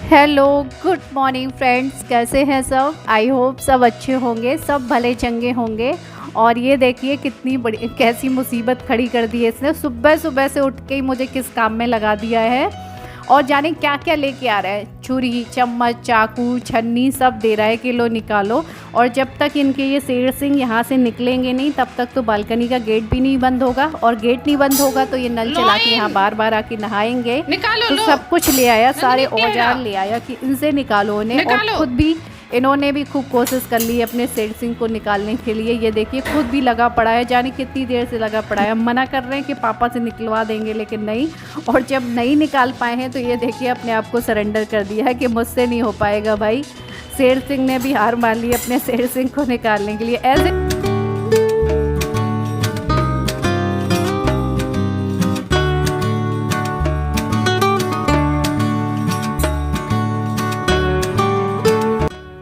Hello, good morning friends. कैसे हैं सब? आई होप सब अच्छे होंगे, सब भले चंगे होंगे। और ये देखिए कितनी बड़ी कैसी मुसीबत खड़ी कर दी है इसने। सुबह सुबह से उठ के ही मुझे किस काम में लगा दिया है। और जाने क्या क्या लेके आ रहा है, छुरी, चम्मच, चाकू, छन्नी सब दे रहा है कि लो निकालो। और जब तक इनके ये शेर सिंह यहाँ से निकलेंगे नहीं तब तक तो बालकनी का गेट भी नहीं बंद होगा। और गेट नहीं बंद होगा तो ये नल चला के यहाँ बार बार आके नहाएंगे। तो सब कुछ ले आया, सारे औजार ले आया कि इनसे निकालो उन्हें। और खुद भी इन्होंने भी खूब कोशिश कर ली अपने शेर सिंह को निकालने के लिए। ये देखिए खुद भी लगा पड़ा है, जाने कितनी देर से लगा पड़ा है। हम मना कर रहे हैं कि पापा से निकलवा देंगे लेकिन नहीं। और जब नहीं निकाल पाए हैं तो ये देखिए अपने आप को सरेंडर कर दिया है कि मुझसे नहीं हो पाएगा भाई। शेर सिंह ने भी हार मान ली अपने शेर सिंह को निकालने के लिए। ऐसे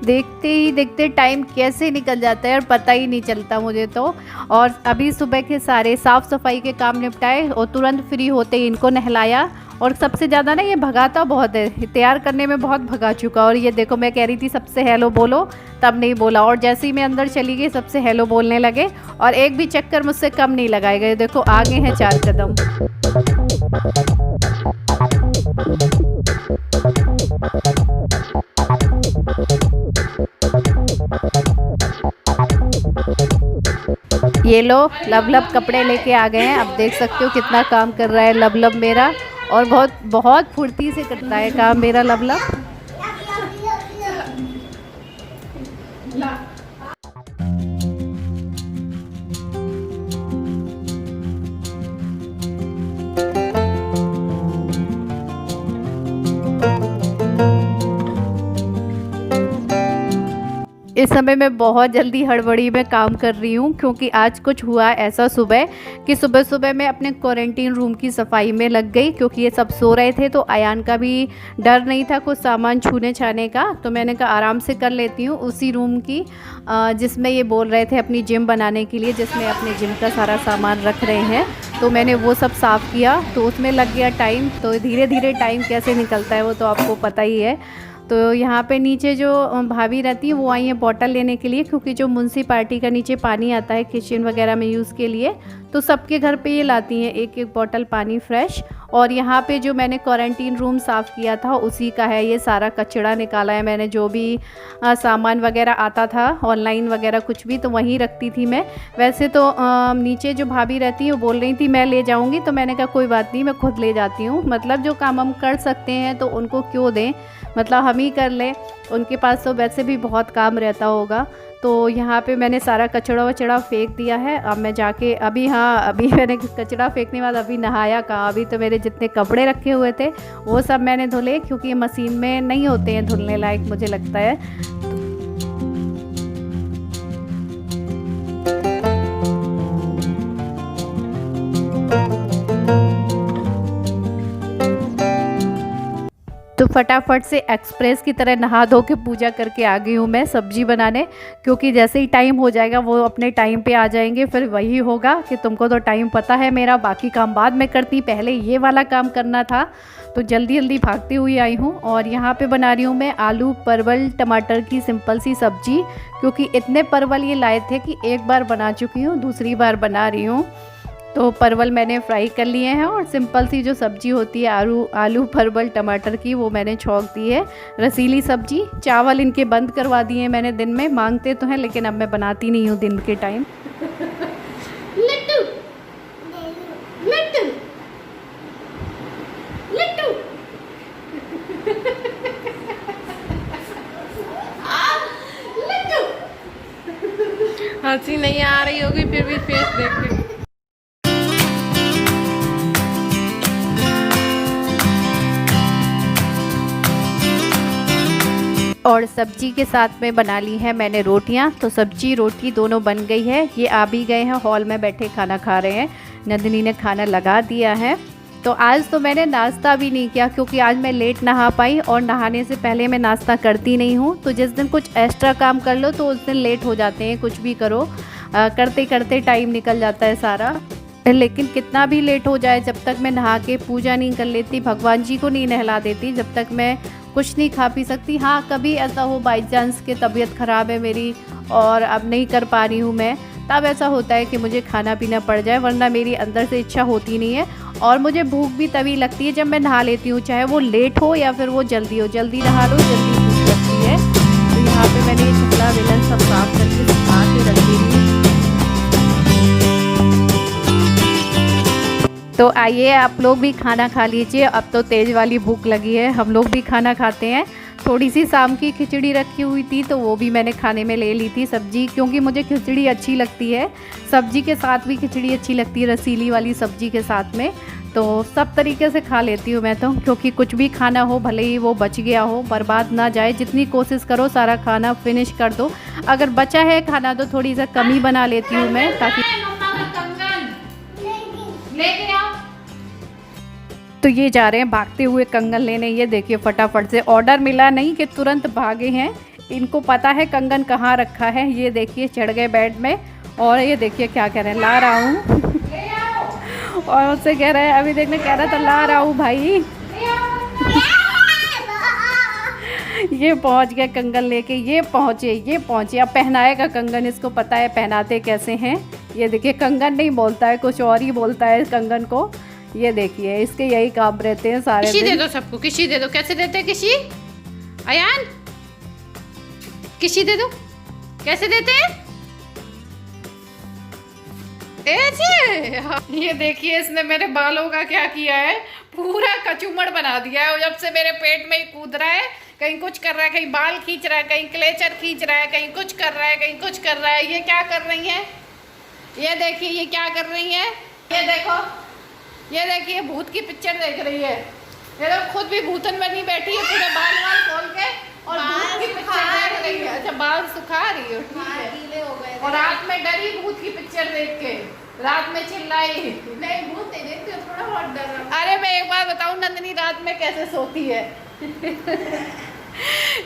देखते ही देखते टाइम कैसे निकल जाता है और पता ही नहीं चलता मुझे तो। और अभी सुबह के सारे साफ़ सफाई के काम निपटाए और तुरंत फ्री होते ही इनको नहलाया। और सबसे ज़्यादा ना ये भगाता बहुत है, तैयार करने में बहुत भगा चुका। और ये देखो मैं कह रही थी सबसे हेलो बोलो, तब नहीं बोला। और जैसे ही मैं अंदर चली गई सबसे हेलो बोलने लगे। और एक भी चक्कर मुझसे कम नहीं लगाए गए। देखो आगे हैं 4 कदम। ये लो लब लब कपड़े लेके आ गए हैं। अब देख सकते हो कितना काम कर रहा है लब लब मेरा। और बहुत बहुत फुर्ती से करता है काम मेरा लब लब। इस समय मैं बहुत जल्दी हड़बड़ी में काम कर रही हूँ क्योंकि आज कुछ हुआ ऐसा सुबह कि सुबह सुबह मैं अपने क्वारंटीन रूम की सफाई में लग गई। क्योंकि ये सब सो रहे थे तो अयान का भी डर नहीं था कुछ सामान छूने छाने का। तो मैंने कहा आराम से कर लेती हूँ उसी रूम की जिसमें ये बोल रहे थे अपनी जिम बनाने के लिए, जिसमें अपने जिम का सारा सामान रख रहे हैं। तो मैंने वो सब साफ़ किया तो उसमें लग गया टाइम। तो धीरे धीरे टाइम कैसे निकलता है वो तो आपको पता ही है। तो यहाँ पे नीचे जो भाभी रहती है वो आई है बॉटल लेने के लिए, क्योंकि जो म्युनिसिपैलिटी का नीचे पानी आता है किचन वगैरह में यूज़ के लिए तो सबके घर पे ये लाती हैं एक एक बॉटल पानी फ्रेश। और यहाँ पे जो मैंने क्वारंटीन रूम साफ़ किया था उसी का है ये सारा कचरा निकाला है मैंने। जो भी सामान वगैरह आता था ऑनलाइन वगैरह कुछ भी तो वहीं रखती थी मैं। वैसे तो नीचे जो भाभी रहती है वो बोल रही थी मैं ले जाऊँगी, तो मैंने कहा कोई बात नहीं मैं खुद ले जाती हूँ। मतलब जो काम हम कर सकते हैं तो उनको क्यों दें, मतलब हम ही कर लें। उनके पास तो वैसे भी बहुत काम रहता होगा। तो यहाँ पे मैंने सारा कचड़ा वचड़ा फेंक दिया है। अब मैं जाके अभी मैंने कचड़ा फेंकने के बाद अभी नहाया कहाँ। अभी तो मेरे जितने कपड़े रखे हुए थे वो सब मैंने धुले, क्योंकि मशीन में नहीं होते हैं धुलने लायक मुझे लगता है। तो फटाफट से एक्सप्रेस की तरह नहा धो के पूजा करके आ गई हूँ मैं सब्जी बनाने। क्योंकि जैसे ही टाइम हो जाएगा वो अपने टाइम पे आ जाएंगे। फिर वही होगा कि तुमको तो टाइम पता है मेरा, बाकी काम बाद में करती, पहले ये वाला काम करना था। तो जल्दी जल्दी भागती हुई आई हूँ। और यहाँ पे बना रही हूँ मैं आलू परवल टमाटर की सिंपल सी सब्जी। क्योंकि इतने परवल ये लाए थे कि एक बार बना चुकी हूँ, दूसरी बार बना रही हूँ। तो परवल मैंने फ्राई कर लिए हैं और सिंपल सी जो सब्ज़ी होती है आलू परवल टमाटर की वो मैंने छौंक दी है। रसीली सब्जी। चावल इनके बंद करवा दिए हैं मैंने दिन में, मांगते तो हैं लेकिन अब मैं बनाती नहीं हूँ दिन के टाइम। हंसी नहीं आ रही होगी फिर भी फेस देख के। और सब्जी के साथ में बना ली है मैंने रोटियां। तो सब्जी रोटी दोनों बन गई है। ये आ भी गए हैं, हॉल में बैठे खाना खा रहे हैं। नंदिनी ने खाना लगा दिया है। तो आज तो मैंने नाश्ता भी नहीं किया क्योंकि आज मैं लेट नहा पाई। और नहाने से पहले मैं नाश्ता करती नहीं हूँ। तो जिस दिन कुछ एक्स्ट्रा काम कर लो तो उस दिन लेट हो जाते हैं। कुछ भी करो करते करते टाइम निकल जाता है सारा। लेकिन कितना भी लेट हो जाए, जब तक मैं नहा के पूजा नहीं कर लेती, भगवान जी को नहीं नहला देती, जब तक मैं कुछ नहीं खा पी सकती। हाँ, कभी ऐसा हो बाई चांस कि तबीयत ख़राब है मेरी और अब नहीं कर पा रही हूँ मैं, तब ऐसा होता है कि मुझे खाना पीना पड़ जाए, वरना मेरी अंदर से इच्छा होती नहीं है। और मुझे भूख भी तभी लगती है जब मैं नहा लेती हूँ, चाहे वो लेट हो या फिर वो जल्दी हो। जल्दी नहा लो, जल्दी भूख लगती है। तो यहाँ पे मैंने ये चकला बेलन सब साफ करके सुखा के रख दी हूँ। तो आइए आप लोग भी खाना खा लीजिए, अब तो तेज़ वाली भूख लगी है, हम लोग भी खाना खाते हैं। थोड़ी सी शाम की खिचड़ी रखी हुई थी तो वो भी मैंने खाने में ले ली थी सब्जी, क्योंकि मुझे खिचड़ी अच्छी लगती है। सब्जी के साथ भी खिचड़ी अच्छी लगती है, रसीली वाली सब्जी के साथ में। तो सब तरीके से खा लेती हूँ मैं तो, क्योंकि कुछ भी खाना हो भले ही वो बच गया हो, बर्बाद ना जाए, जितनी कोशिश करो सारा खाना फिनिश कर दो। अगर बचा है खाना तो थोड़ी सा कम ही बना लेती हूँ मैं, ताकि लेके आओ। तो ये जा रहे हैं भागते हुए कंगन लेने। ये देखिए फटाफट से, ऑर्डर मिला नहीं कि तुरंत भागे हैं, इनको पता है कंगन कहाँ रखा है। ये देखिए चढ़ गए बेड में और ये देखिए क्या कह रहे हैं, ला रहा हूँ और उससे कह रहे हैं, अभी देखने कह रहा था ला रहा हूँ भाई। ये पहुँच गए कंगन लेके, ये पहुँचे। अब पहनाएगा कंगन, इसको पता है पहनाते कैसे हैं। ये देखिए कंगन नहीं बोलता है, कुछ और ही बोलता है कंगन को। ये देखिए इसके यही काम रहते हैं सारे दिन। किसी दे दो सबको, किसी दे दो। कैसे देते हैं किसी? अयान किसी दे दो, कैसे देते हैं? ऐसे। ये देखिए इसने मेरे बालों का क्या किया है, पूरा कचूमड़ बना दिया है। जब से मेरे पेट में ही कूद रहा है, कहीं कुछ कर रहा है, कहीं बाल खींच रहा है, कहीं क्लेचर खींच रहा है, कहीं कुछ कर रहा है, कहीं कुछ कर रहा है। ये क्या कर रही है? ये देखिए ये क्या कर रही है। ये देखो, ये देखिए भूत की पिक्चर देख रही है। ये तो खुद भी भूतन बनी बैठी है, पूरे बाल खोल के और भूत की पिक्चर देख रही है। अच्छा बाल सुखा रही हो, ठीक है। गीले हो गए और रात में डरी भूत की पिक्चर देख के, रात में चिल्लाई। नहीं भूत नहीं देखती हो, थोड़ा बहुत डर। अरे मैं एक बात बताऊं, नंदिनी रात में कैसे सोती है।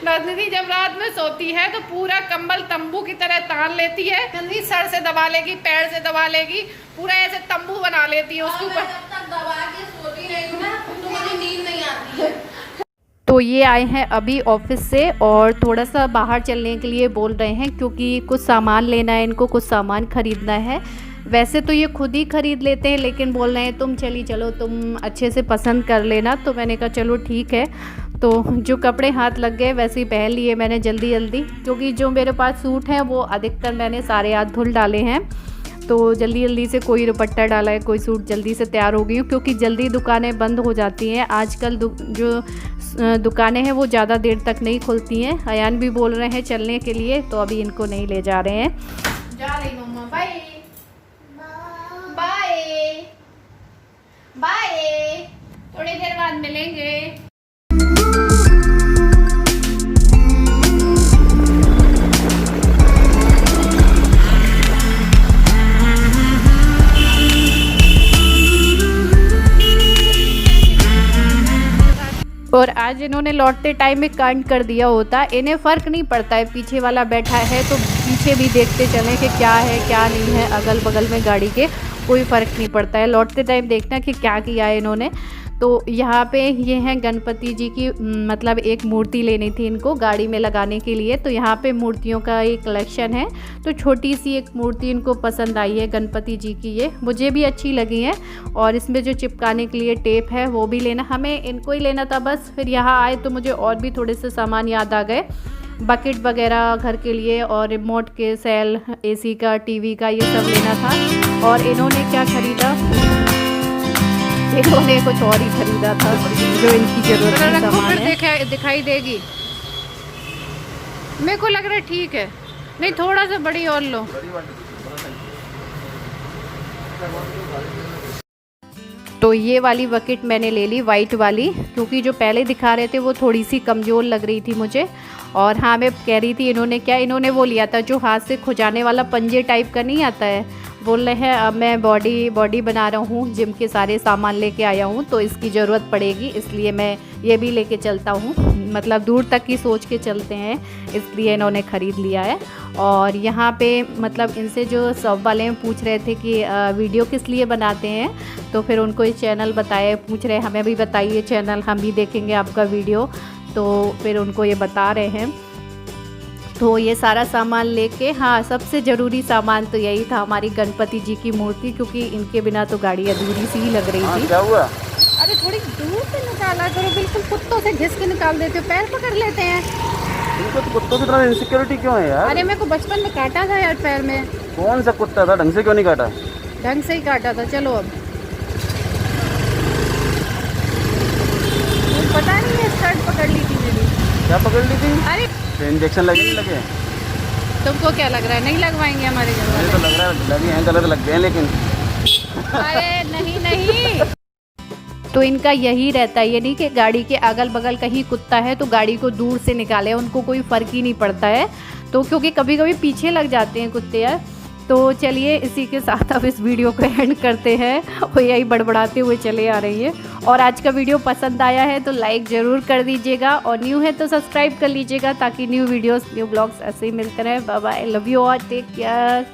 नंदिनी जब रात में सोती है तो पूरा कंबल तंबू की तरह तान लेती है। नंदिनी सर से दबा लेगी, पैर से दबा लेगी, पूरा ऐसे तंबू बना लेती है उसके ऊपर। जब तक दबा के सोती रही हूं ना तो मुझे नींद नहीं आती है। तो ये आए हैं अभी ऑफिस से और थोड़ा सा बाहर चलने के लिए बोल रहे हैं, क्योंकि कुछ सामान लेना है इनको, कुछ सामान ख़रीदना है। वैसे तो ये खुद ही ख़रीद लेते हैं, लेकिन बोल रहे हैं तुम चलो तुम अच्छे से पसंद कर लेना। तो मैंने कहा चलो ठीक है। तो जो कपड़े हाथ लग गए वैसे ही पहन लिए मैंने जल्दी, क्योंकि जो मेरे पास सूट हैं वो अधिकतर मैंने सारे आज धुल डाले हैं। तो जल्दी से कोई दुपट्टा डाला है, कोई सूट जल्दी से तैयार हो गई हूँ, क्योंकि जल्दी दुकानें बंद हो जाती हैं आजकल। जो दुकानें हैं वो ज़्यादा देर तक नहीं खुलती हैं। अयान भी बोल रहे हैं चलने के लिए, तो अभी इनको नहीं ले जा रहे हैं। जा रही मम्मा, बाय बाय बाय, थोड़ी देर बाद मिलेंगे। और आज इन्होंने लौटते टाइम में कांड कर दिया होता। इन्हें फ़र्क नहीं पड़ता है पीछे वाला बैठा है तो पीछे भी देखते चलें कि क्या है क्या नहीं है, अगल बगल में गाड़ी के कोई फ़र्क नहीं पड़ता है। लौटते टाइम देखना कि क्या किया है इन्होंने। तो यहाँ पे ये हैं गणपति जी की, मतलब एक मूर्ति लेनी थी इनको गाड़ी में लगाने के लिए। तो यहाँ पे मूर्तियों का एक कलेक्शन है। तो छोटी सी एक मूर्ति इनको पसंद आई है गणपति जी की, ये मुझे भी अच्छी लगी है। और इसमें जो चिपकाने के लिए टेप है वो भी लेना, हमें इनको ही लेना था बस। फिर यहाँ आए तो मुझे और भी थोड़े से सामान याद आ गए, बकेट वगैरह घर के लिए और रिमोट के सेल, AC का, TV का, ये सब लेना था। और इन्होंने क्या ख़रीदा, इन्होंने कुछ और ही खरीदा था जो इनकी जरूरत की सामान है। दिखाई देगी मेरे को लग रहा है, ठीक है। नहीं थोड़ा सा बड़ी और लो। तो ये वाली बकेट मैंने ले ली, वाइट वाली, क्योंकि जो पहले दिखा रहे थे वो थोड़ी सी कमज़ोर लग रही थी मुझे। और हाँ मैं कह रही थी इन्होंने वो लिया था जो हाथ से खुजाने वाला पंजे टाइप का नहीं आता है। बोल रहे हैं अब मैं बॉडी बना रहा हूँ, जिम के सारे सामान लेके आया हूँ तो इसकी ज़रूरत पड़ेगी, इसलिए मैं ये भी लेके चलता हूँ। मतलब दूर तक की सोच के चलते हैं, इसलिए इन्होंने ख़रीद लिया है। और यहाँ पे मतलब इनसे जो सब वाले हैं पूछ रहे थे कि वीडियो किस लिए बनाते हैं, तो फिर उनको ये चैनल बताए, पूछ रहे हमें भी बताइए चैनल, हम भी देखेंगे आपका वीडियो। तो फिर उनको ये बता रहे हैं। तो ये सारा सामान लेके, हाँ सबसे ज़रूरी सामान तो यही था, हमारी गणपति जी की मूर्ति, क्योंकि इनके बिना तो गाड़ी अधूरी सी ही लग रही थी। क्या हुआ? अरे थोड़ी दूर से निकाला करो, बिल्कुल कुत्तों से घिस के निकाल देते हो, पैर पकड़ लेते हैं। इनको तो कुत्तों की तरह इनसिक्योरिटी क्यों है यार? अरे मेरे को बचपन में काटा था यार पैर में। कौन सा कुत्ता था? ढंग से क्यों नहीं काटा? ढंग से ही काटा था। चलो अब पता नहीं है, शर्ट पकड़ ली थी मेरी। क्या पकड़ ली थी? अरे इंजेक्शन लगे नहीं लगे? तुमको क्या लग रहा है नहीं लगवाएंगे हमारे घर मुझे वाले? तो लग रहा है लगे हैं, गलत लग गए हैं लेकिन। अरे नहीं। तो इनका यही रहता है, ये नहीं कि गाड़ी के अगल बगल कहीं कुत्ता है तो गाड़ी को दूर से निकाले, उनको कोई फ़र्क ही नहीं पड़ता है। तो क्योंकि कभी कभी पीछे लग जाते हैं कुत्ते यार। तो चलिए इसी के साथ अब इस वीडियो को एंड करते हैं। वो यही बड़बड़ाते हुए चले आ रही है। और आज का वीडियो पसंद आया है तो लाइक ज़रूर कर दीजिएगा, और न्यू है तो सब्सक्राइब कर लीजिएगा, ताकि न्यू वीडियोस न्यू ब्लॉग्स ऐसे ही मिलते रहे। Bye bye, love you all, take care.